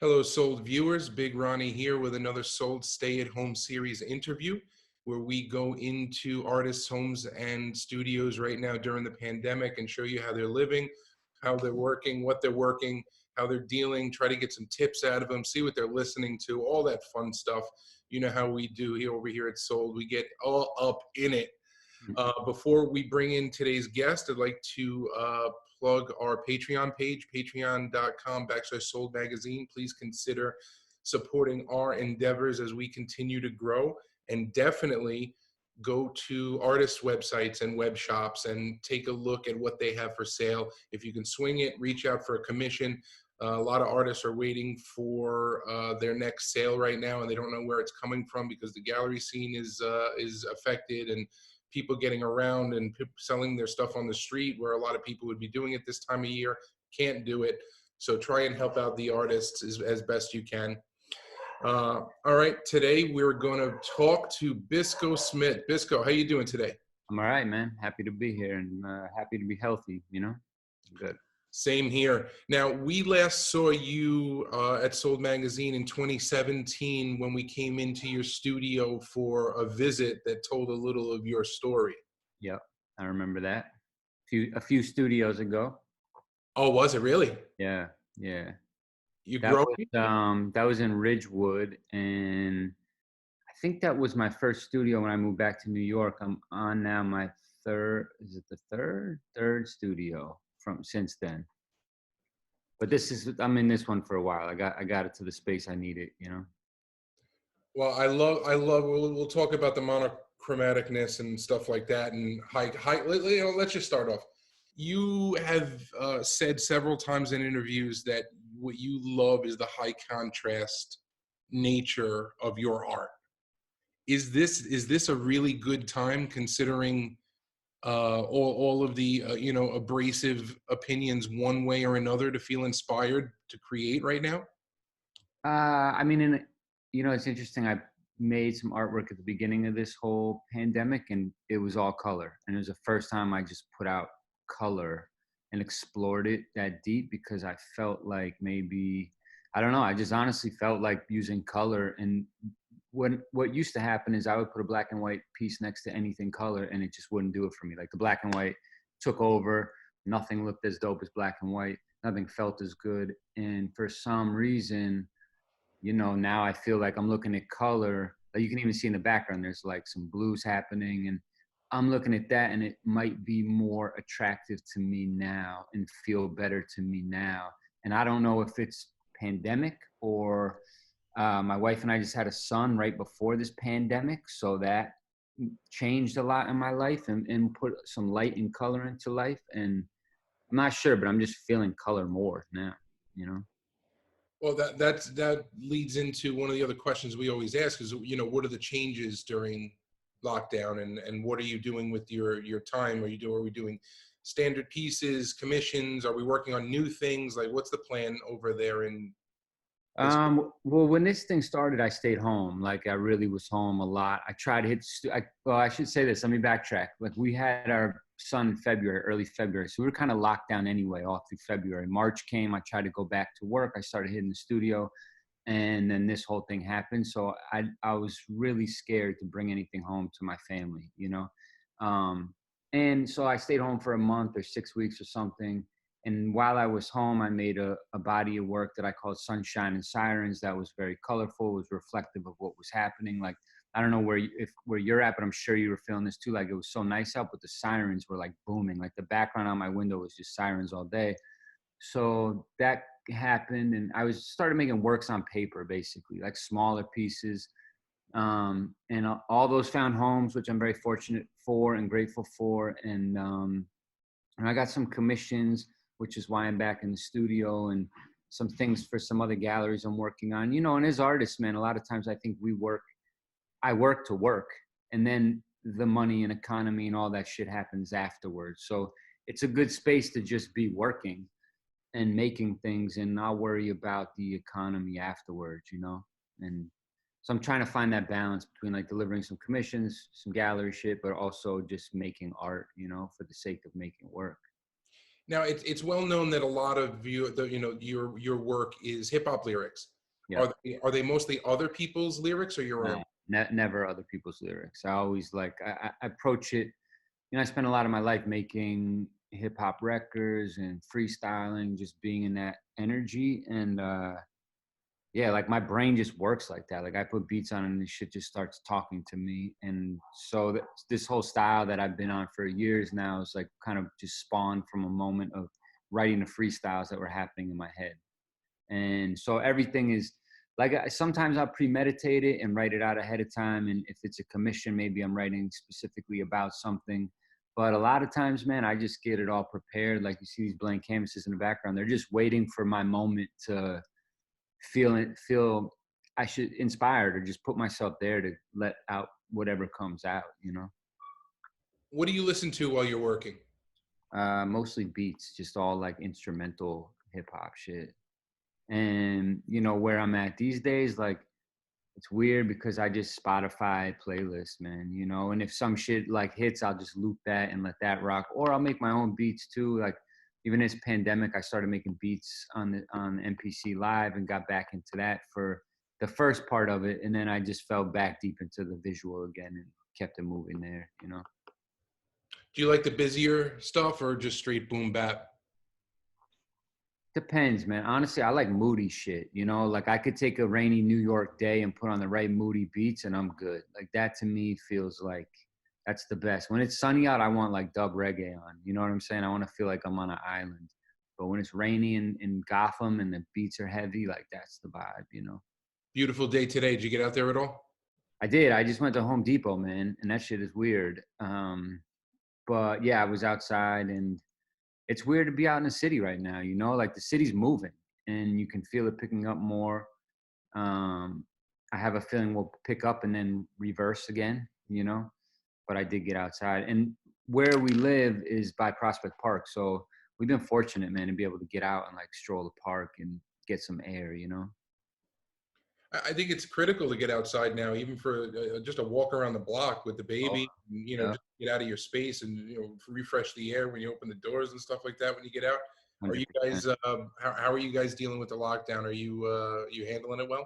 Hello, Sold viewers. Big Ronnie here with another Sold Stay at Home series interview where we go into artists' homes and studios right now during the pandemic and show you how they're living, how they're working, what they're working, how they're dealing, try to get some tips out of them, see what they're listening to, all that fun stuff. You know how we do here over here at Sold. We get all up in it. Before we bring in today's guest, I'd like to plug our Patreon page, patreon.com/Sold Magazine. Please consider supporting our endeavors as we continue to grow, and definitely go to artists' websites and web shops and take a look at what they have for sale. If you can swing it, reach out for a commission. A lot of artists are waiting for their next sale right now, and they don't know where it's coming from because the gallery scene is affected, and people getting around and selling their stuff on the street where a lot of people would be doing it this time of year can't do it. So try and help out the artists as best you can. All right, today we're going to talk to Bisco Smith. Bisco, how you doing today? I'm all right, man. Happy to be here and happy to be healthy, you know? Good. Same here. Now, we last saw you at Sold Magazine in 2017 when we came into your studio for a visit that told a little of your story. Yep, I remember that. A few studios ago. Oh, was it really? Yeah. That was in Ridgewood, and I think that was my first studio when I moved back to New York. I'm on now my third studio since then. But I'm in this one for a while. I got it to the space I need it, you know. Well, I love. We'll talk about the monochromaticness and stuff like that, and let's just start off. You have said several times in interviews that what you love is the high contrast nature of your art. Is this a really good time considering all of the abrasive opinions one way or another to feel inspired to create right now? I mean, it's interesting. I made some artwork at the beginning of this whole pandemic, and it was all color. And it was the first time I just put out color and explored it that deep, because I felt like maybe, I don't know, I just honestly felt like using color. And what used to happen is I would put a black and white piece next to anything color, and it just wouldn't do it for me. Like the black and white took over. Nothing looked as dope as black and white. Nothing felt as good. And for some reason, now I feel like I'm looking at color. Like you can even see in the background, there's like some blues happening, and I'm looking at that, and it might be more attractive to me now and feel better to me now. And I don't know if it's pandemic or my wife and I just had a son right before this pandemic, so that changed a lot in my life and put some light and color into life. And I'm not sure, but I'm just feeling color more now, you know? Well, that leads into one of the other questions we always ask is, what are the changes during lockdown, and what are you doing with your time? Are we doing standard pieces, commissions? Are we working on new things? Like, what's the plan over there in well, when this thing started, I stayed home. Like I really was home a lot. I tried to I should say this. Let me backtrack. Like we had our son in February, early February. So we were kind of locked down anyway, all through February. March came. I tried to go back to work. I started hitting the studio, and then this whole thing happened. So I was really scared to bring anything home to my family, and so I stayed home for a month or 6 weeks or something. And while I was home, I made a body of work that I called Sunshine and Sirens that was very colorful, was reflective of what was happening. Like, I don't know where you're at, but I'm sure you were feeling this too. Like, it was so nice out, but the sirens were like booming. Like the background on my window was just sirens all day. So that happened, and I started making works on paper, basically, like smaller pieces. And all those found homes, which I'm very fortunate for and grateful for. And I got some commissions, which is why I'm back in the studio, and some things for some other galleries I'm working on. And as artists, man, a lot of times I think I work to work, and then the money and economy and all that shit happens afterwards. So it's a good space to just be working and making things and not worry about the economy afterwards, And so I'm trying to find that balance between like delivering some commissions, some gallery shit, but also just making art, for the sake of making work. Now, it's well known that a lot of your work is hip hop lyrics. Yep. Are they mostly other people's lyrics or your own? No, never other people's lyrics. I always like I approach it. You know, I spent a lot of my life making hip hop records and freestyling, just being in that energy. And yeah, like my brain just works like that. Like I put beats on and this shit just starts talking to me. And so this whole style that I've been on for years now is like kind of just spawned from a moment of writing the freestyles that were happening in my head. And so everything is like sometimes I'll premeditate it and write it out ahead of time. And if it's a commission, maybe I'm writing specifically about something. But a lot of times, man, I just get it all prepared. Like you see these blank canvases in the background, they're just waiting for my moment to feel I should inspired or just put myself there to let out whatever comes out, you know. What do you listen to while you're working? Mostly beats, just all like instrumental hip hop shit. And you know where I'm at these days, like it's weird because I just Spotify playlist, man, you know, and if some shit like hits, I'll just loop that and let that rock, or I'll make my own beats too. Like even this pandemic, I started making beats on MPC Live and got back into that for the first part of it, and then I just fell back deep into the visual again and kept it moving there, you know. Do you like the busier stuff or just straight boom bap? Depends, man. Honestly, I like moody shit. You know, like I could take a rainy New York day and put on the right moody beats and I'm good. Like that to me feels like that's the best. When it's sunny out, I want like dub reggae on. You know what I'm saying? I want to feel like I'm on an island. But when it's rainy in Gotham and the beats are heavy, like that's the vibe, you know? Beautiful day today. Did you get out there at all? I did. I just went to Home Depot, man, and that shit is weird. But yeah, I was outside and it's weird to be out in the city right now, you know, like the city's moving and you can feel it picking up more. Um, I have a feeling we'll pick up and then reverse again, you know, but I did get outside. And where we live is by Prospect Park. So we've been fortunate, man, to be able to get out and like stroll the park and get some air, you know? I think it's critical to get outside now, even for just a walk around the block with the Oh, baby. You know, yeah, just get out of your space and refresh the air when you open the doors and stuff like that. When you get out, are you 100%. guys? How are you guys dealing with the lockdown? Are you handling it well?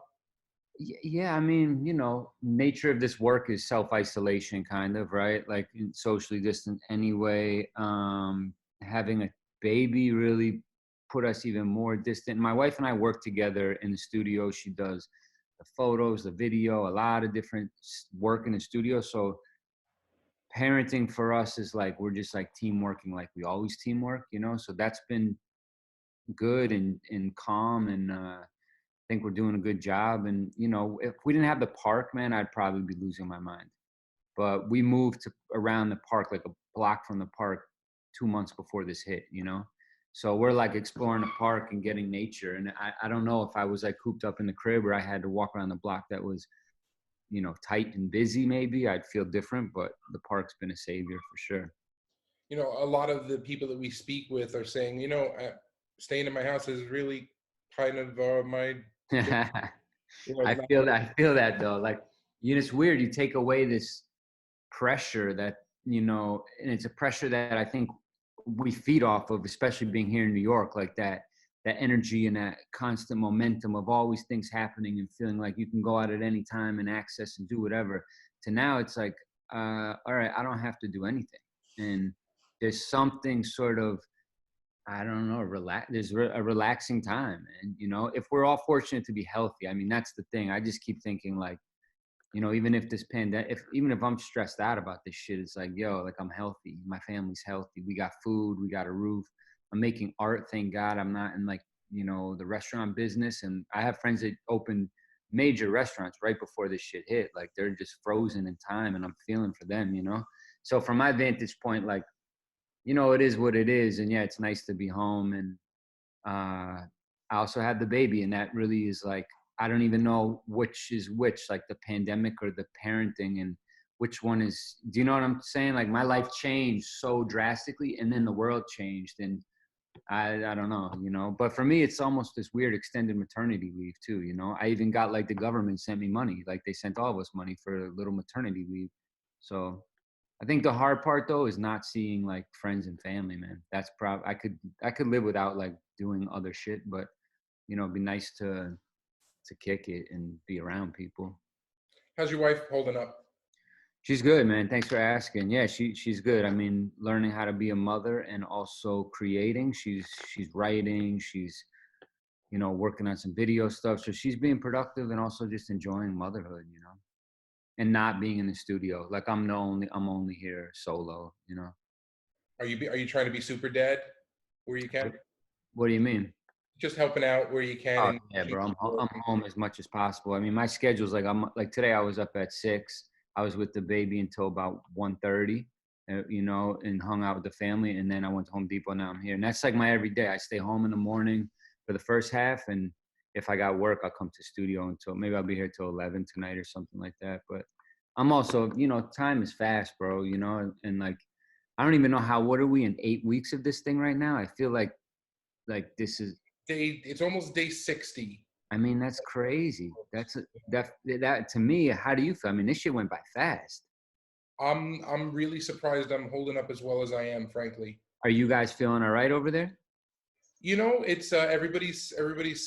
Yeah, I mean, you know, nature of this work is self-isolation kind of, right? Like socially distant anyway. Having a baby really put us even more distant. My wife and I work together in the studio. She does the photos, the video, a lot of different work in the studio. So parenting for us is like we're just like team working like we always teamwork, you know? So that's been good and calm and think we're doing a good job. And you know, if we didn't have the park, man, I'd probably be losing my mind. But we moved to around the park, like a block from the park, 2 months before this hit. You know, so we're like exploring the park and getting nature. And I don't know if I was like cooped up in the crib or I had to walk around the block that was, you know, tight and busy. Maybe I'd feel different. But the park's been a savior for sure. A lot of the people that we speak with are saying, staying in my house is really kind of my, it's I not. feel that. I feel that though. Like, you know, it's weird. You take away this pressure that, you know, and it's a pressure that I think we feed off of, especially being here in New York, like that energy and that constant momentum of always things happening and feeling like you can go out at any time and access and do whatever. To now, it's like, all right, I don't have to do anything, and there's something sort of I don't know, relax. There's a relaxing time, and you know, if we're all fortunate to be healthy, I mean, that's the thing. I just keep thinking, like, you know, even if this pandemic, if even if I'm stressed out about this shit, it's like, yo, like I'm healthy, my family's healthy, we got food, we got a roof, I'm making art. Thank God, I'm not in like, you know, the restaurant business, and I have friends that opened major restaurants right before this shit hit. Like they're just frozen in time, and I'm feeling for them, you know. So from my vantage point, like you know, it is what it is. And yeah, it's nice to be home. And I also had the baby, and that really is like, I don't even know which is which, like the pandemic or the parenting, and which one is, do you know what I'm saying? Like my life changed so drastically, and then the world changed. And I don't know, you know, but for me, it's almost this weird extended maternity leave too. You know, I even got like the government sent me money, like they sent all of us money for a little maternity leave. So I think the hard part though is not seeing like friends and family, man. That's I could live without like doing other shit, but you know, it'd be nice to to kick it and be around people. How's your wife holding up? She's good, man. Thanks for asking. Yeah, she's good. I mean, learning how to be a mother and also creating. She's writing. She's working on some video stuff. So she's being productive and also just enjoying motherhood, and not being in the studio. Like I'm only here solo. Are you trying to be super dad where you can? What, what do you mean? Just helping out where you can Oh and yeah, pushing bro. people. I'm home as much as possible. I mean, my schedule's like I'm like today. I was up at 6. I was with the baby until about 1:30, and hung out with the family. And then I went to Home Depot. Now I'm here, and that's like my everyday. I stay home in the morning for the first half, and if I got work, I'll come to studio until maybe I'll be here till 11 tonight or something like that. But I'm also, time is fast, bro. And like I don't even know how. What are we in 8 weeks of this thing right now? I feel like this is. It's almost day 60. I mean, that's crazy. That to me, how do you feel? I mean, this shit went by fast. I'm really surprised I'm holding up as well as I am, frankly. Are you guys feeling all right over there? It's everybody's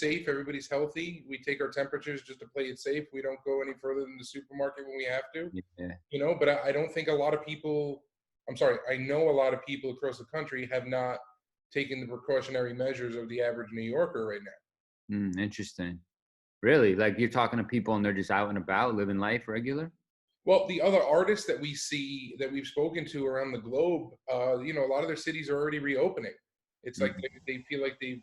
safe, everybody's healthy. We take our temperatures just to play it safe. We don't go any further than the supermarket when we have to. Yeah. But I don't think a lot of people. I'm sorry, I know a lot of people across the country have not taken the precautionary measures of the average New Yorker right now. Interesting. Really? Like you're talking to people and they're just out and about, living life regular? Well, the other artists that we see that we've spoken to around the globe, a lot of their cities are already reopening. It's like Mhm. they feel like they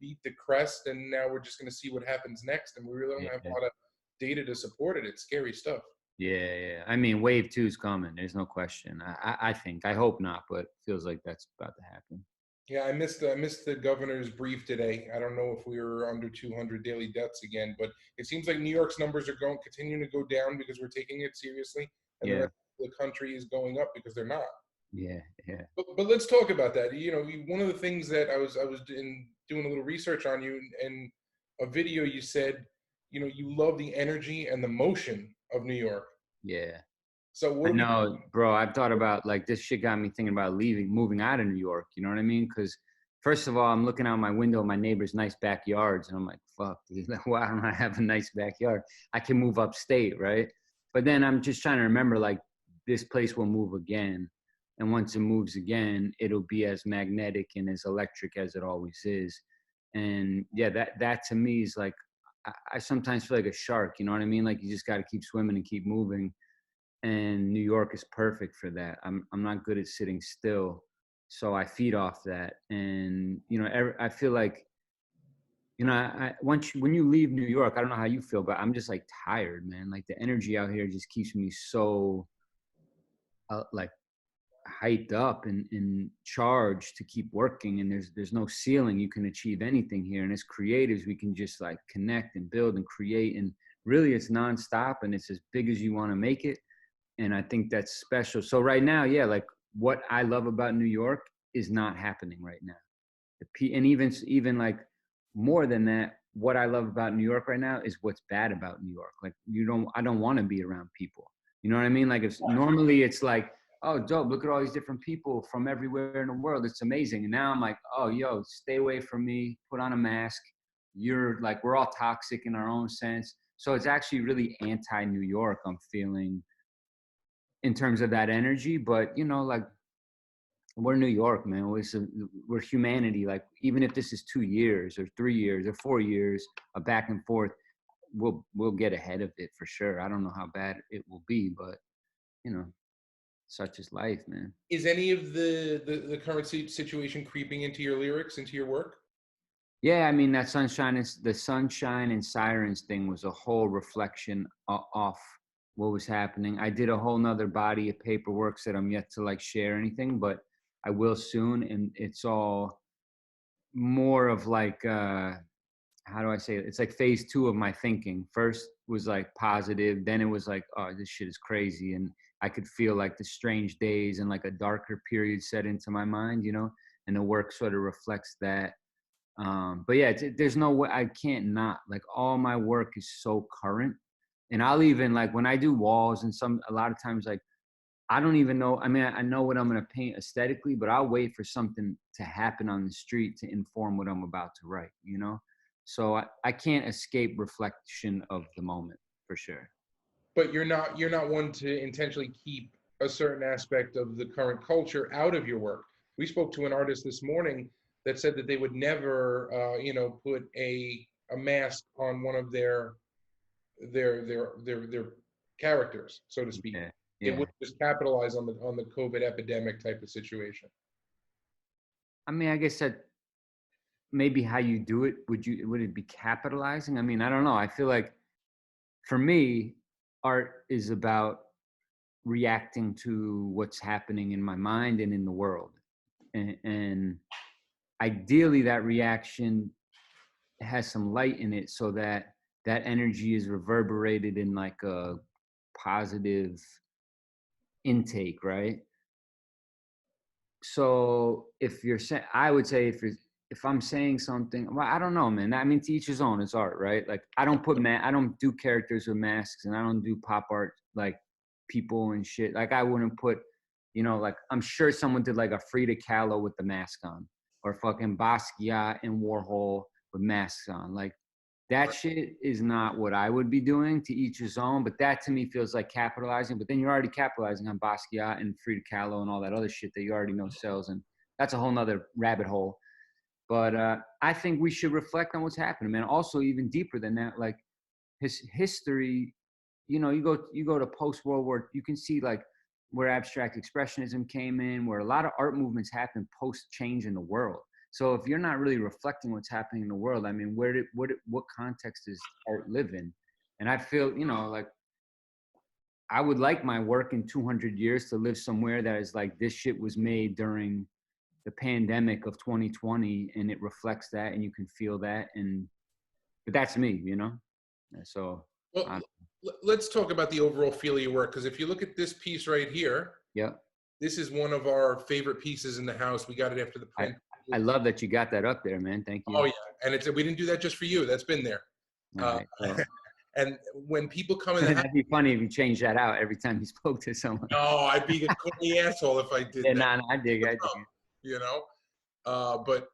beat the crest, and now we're just going to see what happens next. And we really don't have Yeah. a lot of data to support it. It's scary stuff. Yeah, yeah. I mean, wave 2 is coming. There's no question. I think. I hope not, but feels like that's about to happen. Yeah, I missed the governor's brief today. I don't know if we were under 200 daily deaths again, but it seems like New York's numbers are continuing to go down because we're taking it seriously, and the Yeah, rest of the country is going up because they're not. yeah, yeah, But let's talk about that. One of the things that I was doing a little research on you, and a video you said, you love the energy and the motion of New York. yeah. So what I do we? know, bro. I've thought about like this shit got me thinking about moving out of New York. You know what I mean? Because first of all, I'm looking out my window, my neighbor's nice backyards, and I'm like, fuck, dude, why don't I have a nice backyard? I can move upstate, right? But then I'm just trying to remember, like, this place will move again, and once it moves again, it'll be as magnetic and as electric as it always is. And yeah, that to me is like, I sometimes feel like a shark. You know what I mean? Like you just got to keep swimming and keep moving, and New York is perfect for that. I'm not good at sitting still, so I feed off that. And I feel like when you leave New York, I don't know how you feel, but I'm just like tired, man. Like the energy out here just keeps me so like hyped up and charged to keep working. And there's no ceiling. You can achieve anything here. And as creatives, we can just like connect and build and create. And really, it's nonstop and it's as big as you want to make it. And I think that's special. So right now, yeah, like what I love about New York is not happening right now. And even like more than that, what I love about New York right now is what's bad about New York. Like I don't want to be around people. You know what I mean? Like if normally it's like, oh, dope, look at all these different people from everywhere in the world. It's amazing. And now I'm like, oh, yo, stay away from me. Put on a mask. You're like, we're all toxic in our own sense. So it's actually really anti New York. I'm feeling in terms of that energy. But like we're New York, man. We're humanity. Like even if this is 2 years or 3 years or 4 years of back and forth, we'll get ahead of it for sure. I don't know how bad it will be, but you know, such is life, man. Is any of the current situation creeping into your lyrics, into your work? Yeah, I mean that sunshine is the sunshine and sirens thing was a whole reflection off what was happening. I did a whole nother body of paperwork that I'm yet to like share anything, but I will soon. And it's all more of like how do I say it? It's like phase 2 of my thinking. First was like positive, then it was like, oh, this shit is crazy. And I could feel like the strange days and like a darker period set into my mind, and the work sort of reflects that. But yeah, there's no way I can't not like all my work is so current. And I'll even like when I do walls and a lot of times like I don't even know. I mean, I know what I'm going to paint aesthetically, but I'll wait for something to happen on the street to inform what I'm about to write, So I can't escape reflection of the moment for sure. But you're not one to intentionally keep a certain aspect of the current culture out of your work. We spoke to an artist this morning that said that they would never, put a mask on one of their characters, so to speak. Yeah, They yeah. would just capitalize on the COVID epidemic type of situation. I mean, I guess that maybe how you do it, would it be capitalizing? I mean, I don't know. I feel like for me, art is about reacting to what's happening in my mind and in the world. And ideally that reaction has some light in it so that that energy is reverberated in like a positive intake, right? So if you're saying, I would say if I'm saying something, well, I don't know, man. I mean, to each his own. It's art, right? Like I don't do characters with masks, and I don't do pop art like people and shit. Like I wouldn't put, like I'm sure someone did like a Frida Kahlo with the mask on, or fucking Basquiat and Warhol with masks on. Like that shit is not what I would be doing. To each his own, but that to me feels like capitalizing. But then you're already capitalizing on Basquiat and Frida Kahlo and all that other shit that you already know sells, and that's a whole nother rabbit hole. But I think we should reflect on what's happening, man. Also, even deeper than that, like his history. You go to post World War. You can see like where abstract expressionism came in, where a lot of art movements happened post change in the world. So if you're not really reflecting what's happening in the world, I mean, what context does art live in? And I feel, like I would like my work in 200 years to live somewhere that is like this shit was made during the pandemic of 2020, and it reflects that, and you can feel that. But that's me. So Well, let's talk about the overall feel of your work, because if you look at this piece right here, yeah, this is one of our favorite pieces in the house. We got it after the I print. I love that you got that up there, man. Thank Oh you. yeah, and we didn't do that just for you. That's been there. All Uh, right. Well, and when people come in the house, that'd be funny if you changed that out every time you spoke to someone. oh, I'd be a corny asshole if I did Yeah, that. I dig it. You know, but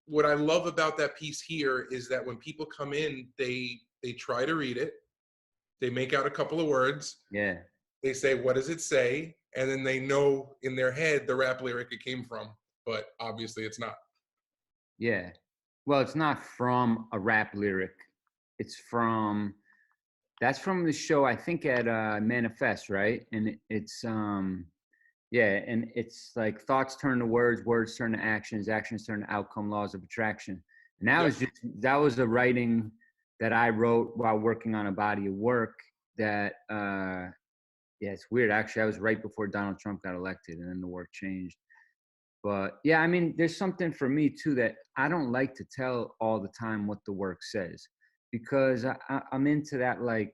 what I love about that piece here is that when people come in, they try to read it, they make out a couple of words, Yeah, they say, "What does it say?" And then they know in their head the rap lyric it came from, but obviously it's not. yeah. Well, it's not from a rap lyric. It's from that's from the show I think at Manifest, right? And yeah, and it's like thoughts turn to words, words turn to actions, actions turn to outcome, laws of attraction. And Yep. that was a writing that I wrote while working on a body of work that yeah, it's weird. Actually, I was right before Donald Trump got elected, and then the work changed. But yeah, I mean, there's something for me too that I don't like to tell all the time what the work says, because I'm into that, like,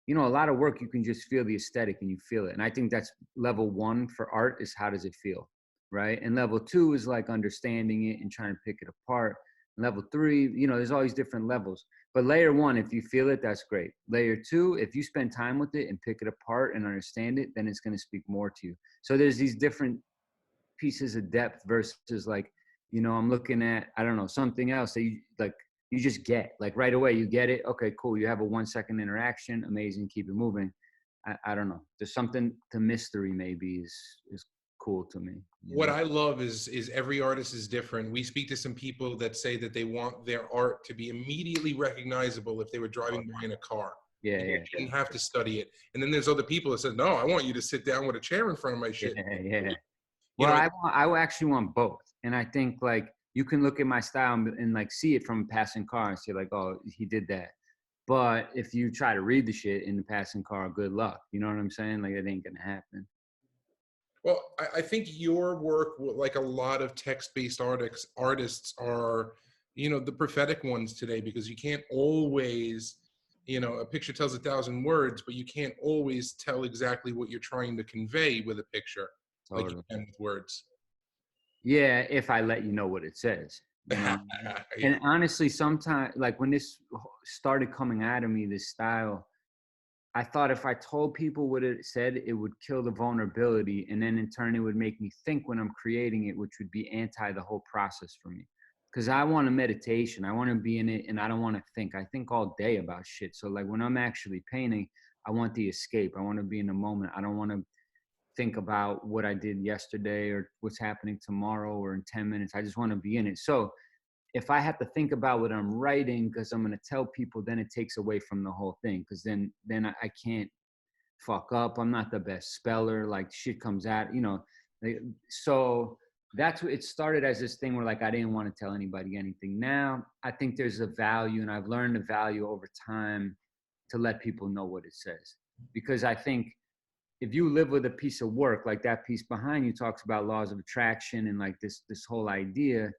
a lot of work you can just feel the aesthetic and you feel it. And I think that's level one for art is how does it feel, right? And level two is like understanding it and trying to pick it apart. And level three, there's all these different levels. But layer one, if you feel it, that's great. Layer two, if you spend time with it and pick it apart and understand it, then it's going to speak more to you. So there's these different pieces of depth versus like, I'm looking at, I don't know, something else that you just get like right away. You get it. Okay, cool. You have a 1 second interaction. Amazing. Keep it moving. I don't know. There's something to mystery maybe is cool to me. What I love is every artist is different. We speak to some people that say that they want their art to be immediately recognizable if they were driving by in a car. Yeah, And you yeah, didn't have to study it. And then there's other people that said, "No, I want you to sit down with a chair in front of my shit." yeah, yeah. You Well, know, I actually want both. And I think like you can look at my style and like see it from a passing car and say like, oh, he did that. But if you try to read the shit in the passing car, good luck. You know what I'm saying? Like it ain't gonna happen. well, I think your work, like a lot of text-based artists are, the prophetic ones today, because you can't always, a picture tells 1,000 words, but you can't always tell exactly what you're trying to convey with a picture, like you Totally. can with words. Yeah, if I let you know what it says. You know? Yeah. And honestly, sometimes like when this started coming out of me, this style, I thought if I told people what it said, it would kill the vulnerability. And then in turn, it would make me think when I'm creating it, which would be anti the whole process for me. because I want a meditation. I want to be in it, and I don't want to think. I think all day about shit. So like when I'm actually painting, I want the escape. I want to be in the moment. I don't want to think about what I did yesterday or what's happening tomorrow or in 10 minutes. I just want to be in it. So if I have to think about what I'm writing because I'm going to tell people, then it takes away from the whole thing. Because then I can't fuck up. I'm not the best speller. Like shit comes out, you know. So that's what it started as, this thing where like I didn't want to tell anybody anything. Now I think there's a value, and I've learned the value over time to let people know what it says. Because I think if you live with a piece of work, like that piece behind you talks about laws of attraction and like this whole idea,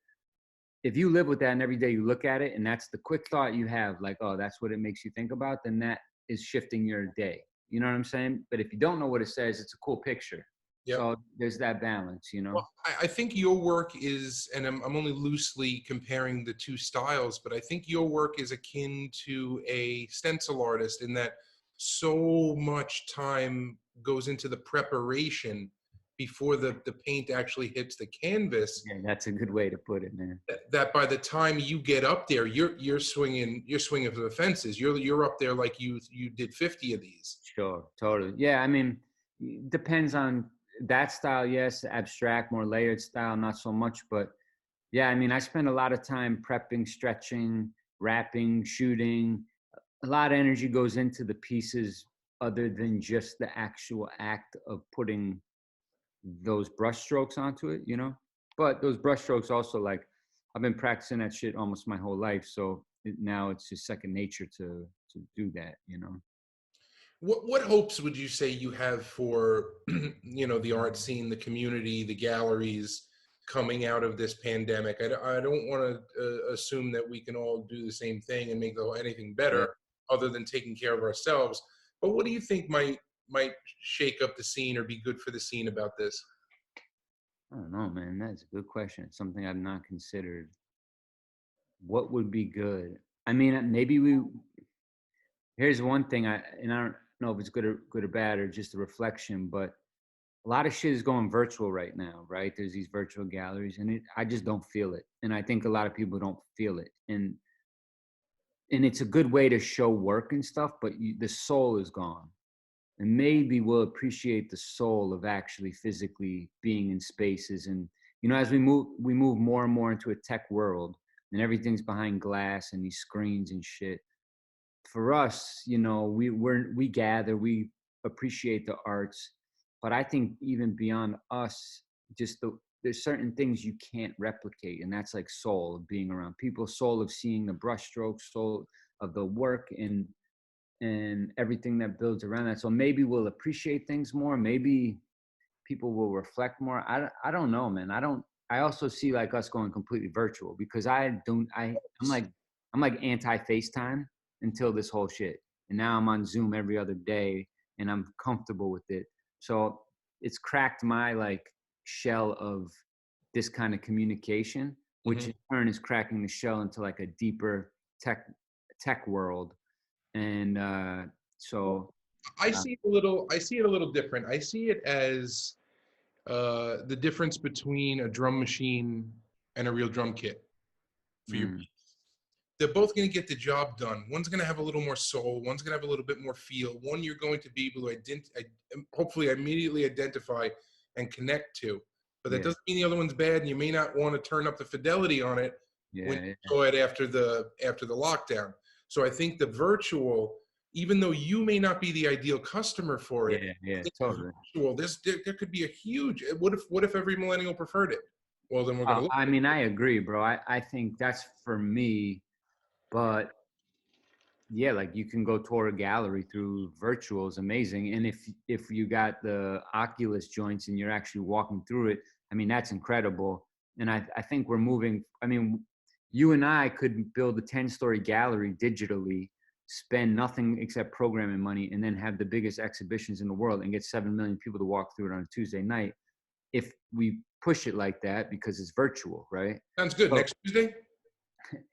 if you live with that and every day you look at it and that's the quick thought you have, like, oh, that's what it makes you think about, then that is shifting your day. You know what I'm saying? But if you don't know what it says, it's a cool picture. Yep. So there's that balance, you know? Well, I think your work is, and I'm only loosely comparing the two styles, but I think your work is akin to a stencil artist in that so much time goes into the preparation before the paint actually hits the canvas. Yeah, that's a good way to put it, man. That by the time you get up there, you're swinging for the fences. You're up there like you did 50 of these. Sure, totally. Yeah, I mean, depends on that style. Yes, abstract, more layered style, not so much. But yeah, I mean, I spend a lot of time prepping, stretching, wrapping, shooting. A lot of energy goes into the pieces other than just the actual act of putting those brush strokes onto it, you know? But those brush strokes also, like, I've been practicing that shit almost my whole life. So now it's just second nature to do that, you know? What hopes would you say you have for the art scene, the community, the galleries coming out of this pandemic? I don't want to assume that we can all do the same thing and make anything better other than taking care of ourselves. But what do you think might shake up the scene or be good for the scene about this? I don't know, man. That's a good question. It's something I've not considered. What would be good? I mean, maybe here's one thing, and I don't know if it's good or bad or just a reflection, but a lot of shit is going virtual right now, right? There's these virtual galleries, and I just don't feel it. And I think a lot of people don't feel it. And it's a good way to show work and stuff, but the soul is gone. And maybe we'll appreciate the soul of actually physically being in spaces. And, you know, as we move more and more into a tech world and everything's behind glass and these screens and shit. For us, you know, we gather, we appreciate the arts, but I think even beyond us, there's certain things you can't replicate, and that's like soul of being around people, soul of seeing the brushstrokes, soul of the work and everything that builds around that. So maybe we'll appreciate things more. Maybe people will reflect more. I don't know, man. I also see like us going completely virtual because I'm like anti FaceTime until this whole shit. And now I'm on Zoom every other day and I'm comfortable with it. So it's cracked my like shell of this kind of communication, which in turn is cracking the shell into like a deeper tech world. And so I see it a little different. I see it as the difference between a drum machine and a real drum kit for your piece. They're both going to get the job done. One's going to have a little more soul. One's going to have a little bit more feel. One you're going to be able to hopefully immediately identify and connect to. But that doesn't mean the other one's bad, and you may not want to turn up the fidelity on it when you saw it after the lockdown. So I think the virtual, even though you may not be the ideal customer for it, totally. Virtual, there could be a huge. What if every millennial preferred it? Well, then we're going to. I mean, I agree, bro. I think that's for me, but yeah, like you can go tour a gallery through virtual is amazing, and if you got the Oculus joints and you're actually walking through it, I mean that's incredible. And I think we're moving. I mean, you and I could build a 10-story gallery digitally, spend nothing except programming money, and then have the biggest exhibitions in the world and get 7 million people to walk through it on a Tuesday night. If we push it like that, because it's virtual, right? Sounds good. Next Tuesday?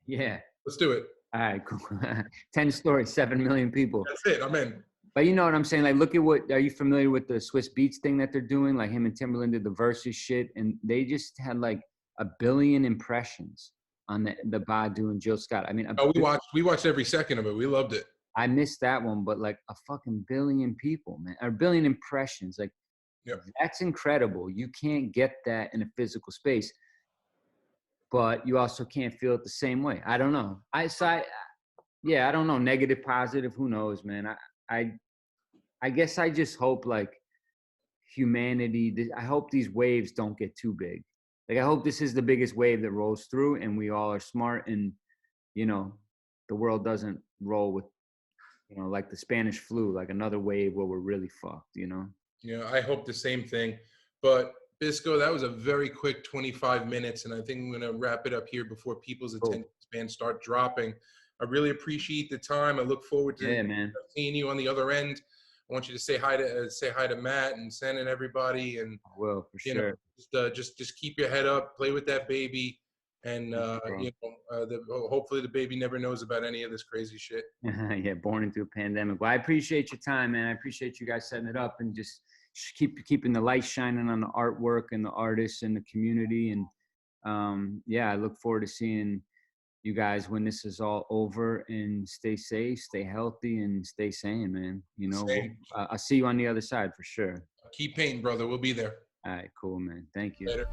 Yeah. Let's do it. All right, cool. 10 stories, 7 million people. That's it. I'm in. But you know what I'm saying? Like, look at are you familiar with the Swiss Beats thing that they're doing? Like him and Timberland did the Versus shit, and they just had like 1 billion impressions on the Badu and Jill Scott. I mean, Oh, we watched every second of it. We loved it. I missed that one, but like a fucking billion people, man, or a billion impressions. Like Yep. that's incredible. You can't get that in a physical space, but you also can't feel it the same way. I don't know. Yeah, I don't know. Negative, positive, who knows, man. I I guess I just hope like humanity. I hope these waves don't get too big. Like I hope this is the biggest wave that rolls through, and we all are smart, and you know, the world doesn't roll with like the Spanish flu, like another wave where we're really fucked. I hope the same thing. But Bisco, that was a very quick 25 minutes, and I think I'm going to wrap it up here before people's Cool. attention span start dropping. I really appreciate the time. I look forward to Yeah, man. seeing you on the other end. I want you to say hi to Matt and Sen and everybody, and I will for you know, sure. just keep your head up, play with that baby, and Thank you, bro. hopefully the baby never knows about any of this crazy shit. Yeah, born into a pandemic. Well, I appreciate your time, man. I appreciate you guys setting it up and just keeping the light shining on the artwork and the artists and the community. And yeah, I look forward to seeing you guys when this is all over. And stay safe, stay healthy, and stay sane, man. Same. I'll see you on the other side for sure. Keep painting, brother. We'll be there. All right, cool, man. Thank you. Later.